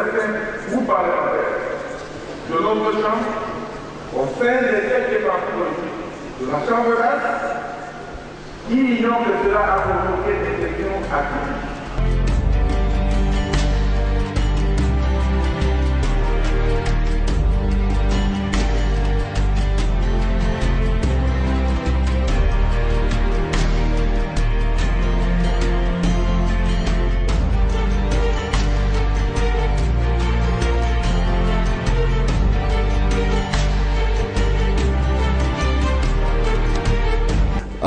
certains groupes parlementaires de notre chambre, au sein des quelques partis politiques de la chambre basse, ignorant que cela a provoqué des élections atypiques.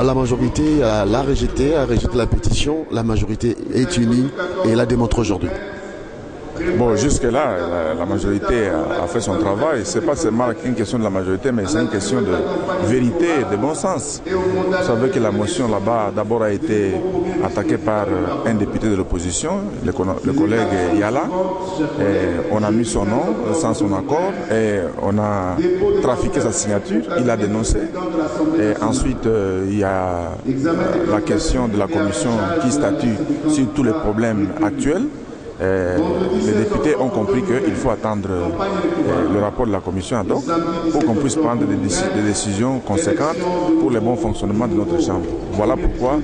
La majorité l'a rejeté, a rejeté la pétition. La majorité est unie et la démontre aujourd'hui. Bon, jusque-là, la majorité a fait son travail. Ce n'est pas seulement une question de la majorité, mais c'est une question de vérité et de bon sens. Vous savez que la motion là-bas, d'abord, a été attaquée par un député de l'opposition, le collègue Yala. Et on a mis son nom sans son accord et on a trafiqué sa signature. Il a dénoncé. Et ensuite, il y a la question de la commission qui statue sur tous les problèmes actuels. Les députés ont compris qu'il faut attendre le rapport de la commission ad hoc pour qu'on puisse prendre des décisions conséquentes pour le bon fonctionnement de notre chambre. Voilà pourquoi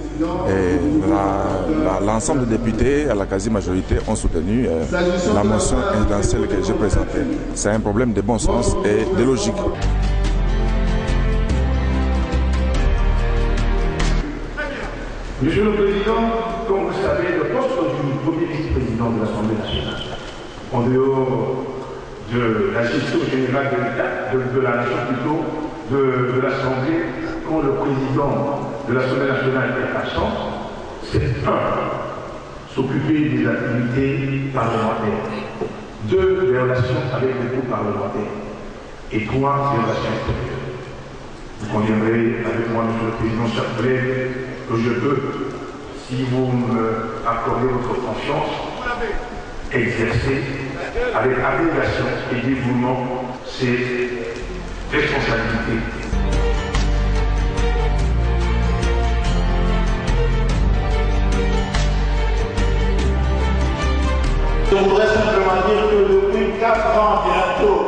l'ensemble des députés à la quasi-majorité ont soutenu la motion présidentielle que j'ai présentée. C'est un problème de bon sens et de logique. Monsieur le Président, comme vous savez, le poste du premier vice-président de l'Assemblée nationale, en dehors de la gestion générale de l'État, de la nation plutôt, de l'Assemblée, quand le président de l'Assemblée nationale est absent, c'est s'occuper des activités parlementaires, 2, des relations avec les groupes parlementaires, et 3, des relations extérieures. Vous conviendrez avec moi, Monsieur le Président, chers collègues, que je peux, si vous me accordez votre confiance, exercer avec abnégation et dévouement ces responsabilités. Je voudrais simplement dire que depuis 4 ans bientôt,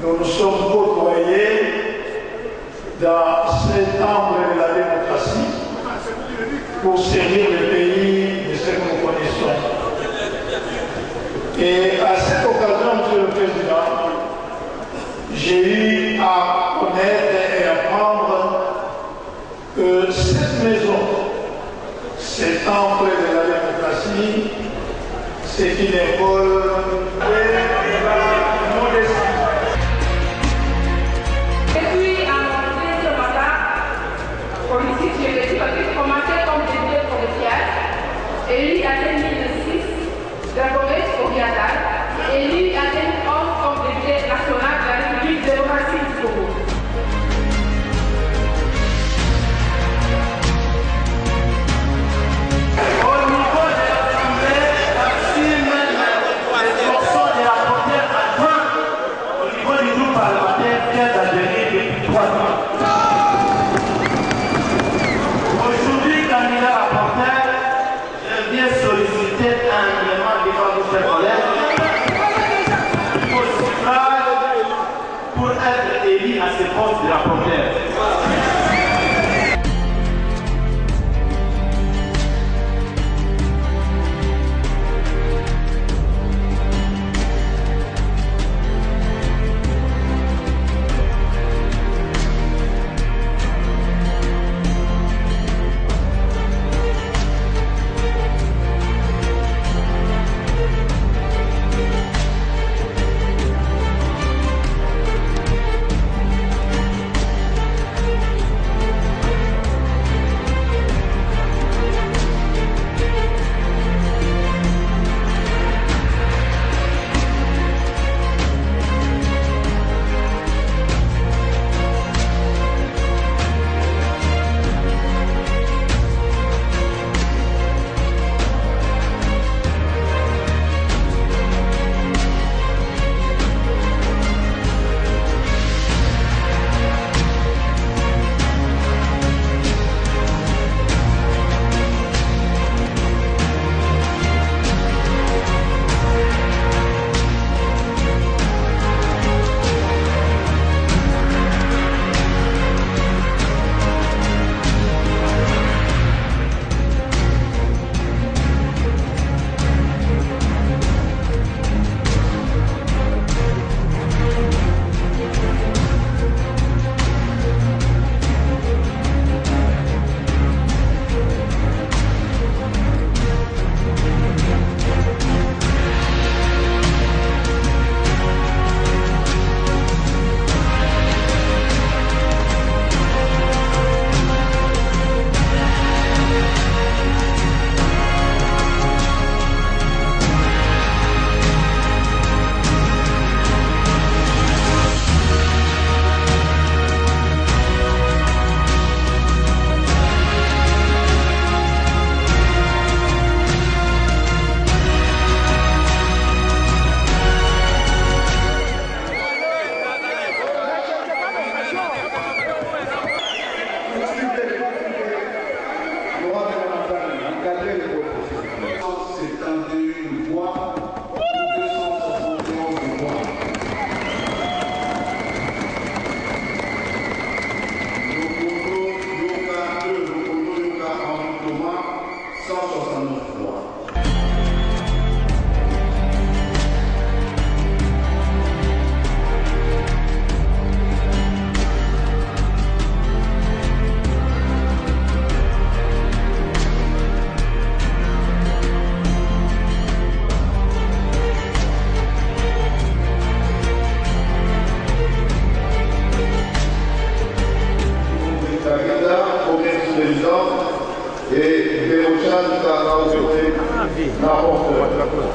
nous nous sommes côtoyés dans cet angle de la démocratie pour servir le pays de ce que nous connaissons. Et à cette occasion, Monsieur le Président, j'ai eu à connaître et apprendre que cette maison, cet temple de la démocratie, c'est une école de la modestie. Élu à 2006 de la province orientale, élu à 2011 comme député national de la République démocratique du Togo. Au niveau de l'Assemblée, Maxime les fonctions de la première adjointe au niveau du groupe parlementaire vient d'adhérer depuis 3 ans. Aujourd'hui, candidat rapporteur, solliciter un élément devant vos chers collègues au suffrage pour être élu à ce poste de rapporteur. et Béochan Karaoke, rapporteur.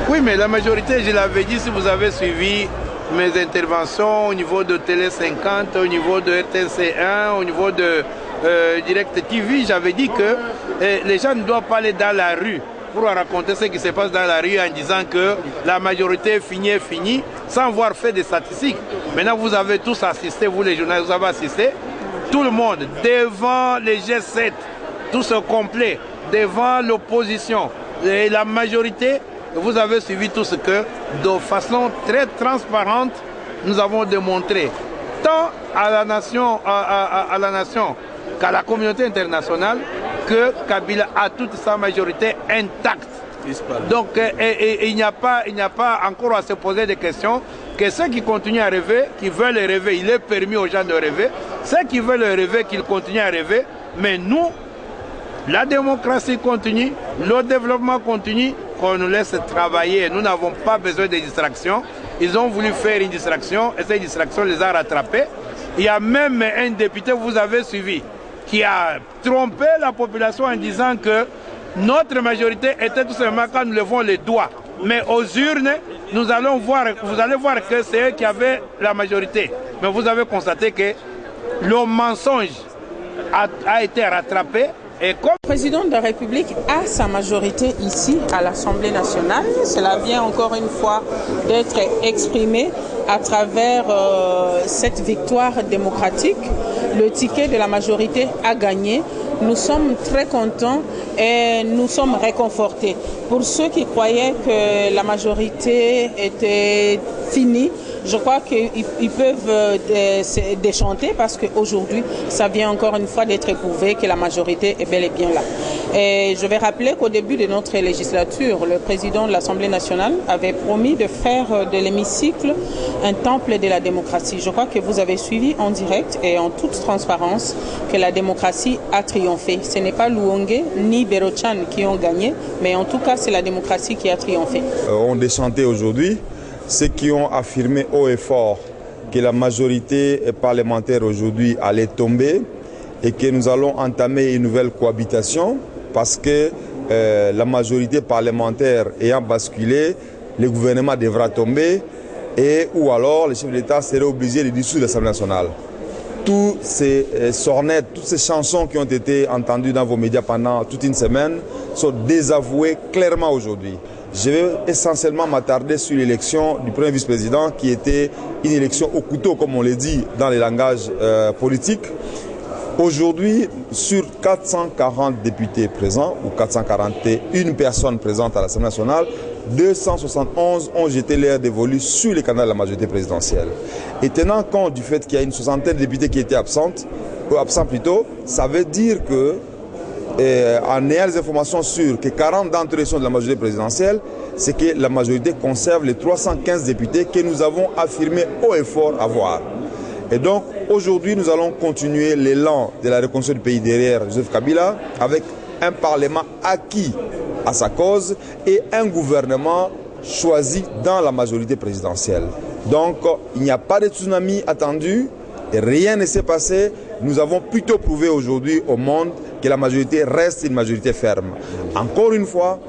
Oui, mais la majorité, je l'avais dit, si vous avez suivi mes interventions au niveau de Télé 50, au niveau de RTC1, au niveau de Direct TV, j'avais dit que les gens ne doivent pas aller dans la rue pour raconter ce qui se passe dans la rue en disant que la majorité est finie, sans avoir fait des statistiques. Maintenant, vous avez tous assisté, vous les journalistes, vous avez assisté, tout le monde, devant les G7, tout ce complet, devant l'opposition et la majorité. Vous avez suivi tout ce que, de façon très transparente, nous avons démontré, tant à la nation, qu'à la communauté internationale, que Kabila a toute sa majorité intacte. Donc il n'y a pas encore à se poser des questions, que ceux qui continuent à rêver, qui veulent rêver, il est permis aux gens de rêver, ceux qui veulent rêver, qu'ils continuent à rêver, mais nous, la démocratie continue, le développement continue, qu'on nous laisse travailler. Nous n'avons pas besoin de distractions. Ils ont voulu faire une distraction et cette distraction les a rattrapés. Il y a même un député, vous avez suivi, qui a trompé la population en disant que notre majorité était tout simplement quand nous levons les doigts. Mais aux urnes, vous allez voir que c'est eux qui avaient la majorité. Mais vous avez constaté que le mensonge a été rattrapé. Et comme le président de la République a sa majorité ici à l'Assemblée nationale, cela vient encore une fois d'être exprimé à travers cette victoire démocratique. Le ticket de la majorité a gagné. Nous sommes très contents et nous sommes réconfortés. Pour ceux qui croyaient que la majorité était finie, je crois qu'ils peuvent déchanter parce qu'aujourd'hui, ça vient encore une fois d'être prouvé que la majorité est bel et bien là. Et je vais rappeler qu'au début de notre législature, le président de l'Assemblée nationale avait promis de faire de l'hémicycle un temple de la démocratie. Je crois que vous avez suivi en direct et en toute transparence que la démocratie a triomphé. Ce n'est pas Louongue ni Béochan qui ont gagné, mais en tout cas, c'est la démocratie qui a triomphé. On déchantait aujourd'hui ceux qui ont affirmé haut et fort que la majorité parlementaire aujourd'hui allait tomber et que nous allons entamer une nouvelle cohabitation parce que la majorité parlementaire ayant basculé, le gouvernement devra tomber et ou alors le chef de l'État serait obligé de dissoudre l'Assemblée nationale. Toutes ces sornettes, toutes ces chansons qui ont été entendues dans vos médias pendant toute une semaine sont désavouées clairement aujourd'hui. Je vais essentiellement m'attarder sur l'élection du premier vice-président qui était une élection au couteau, comme on le dit dans les langages politiques. Aujourd'hui, sur 440 députés présents, ou 441 personnes présentes à l'Assemblée nationale, 271 ont jeté l'air dévolu sur les candidats de la majorité présidentielle. Et tenant compte du fait qu'il y a une soixantaine de députés qui étaient absents plutôt, ça veut dire que en ayant les informations sûres que 40 d'entre eux sont de la majorité présidentielle, c'est que la majorité conserve les 315 députés que nous avons affirmé haut et fort avoir. Et donc, aujourd'hui, nous allons continuer l'élan de la reconstruction du pays derrière Joseph Kabila avec un parlement acquis à sa cause et un gouvernement choisi dans la majorité présidentielle. Donc, il n'y a pas de tsunami attendu et rien ne s'est passé. Nous avons plutôt prouvé aujourd'hui au monde que la majorité reste une majorité ferme. Encore une fois,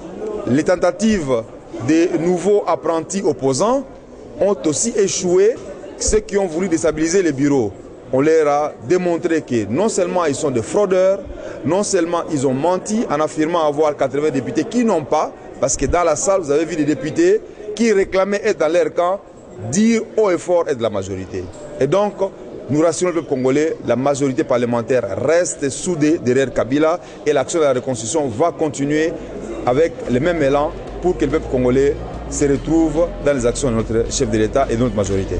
les tentatives des nouveaux apprentis opposants ont aussi échoué. Ceux qui ont voulu déstabiliser les bureaux on leur a démontré que non seulement ils sont des fraudeurs, non seulement ils ont menti en affirmant avoir 80 députés qui n'ont pas, parce que dans la salle, vous avez vu des députés qui réclamaient être dans leur camp, dire haut et fort être de la majorité. Et donc, nous rassurons le peuple congolais, la majorité parlementaire reste soudée derrière Kabila et l'action de la reconstruction va continuer avec le même élan pour que le peuple congolais se retrouve dans les actions de notre chef de l'État et de notre majorité.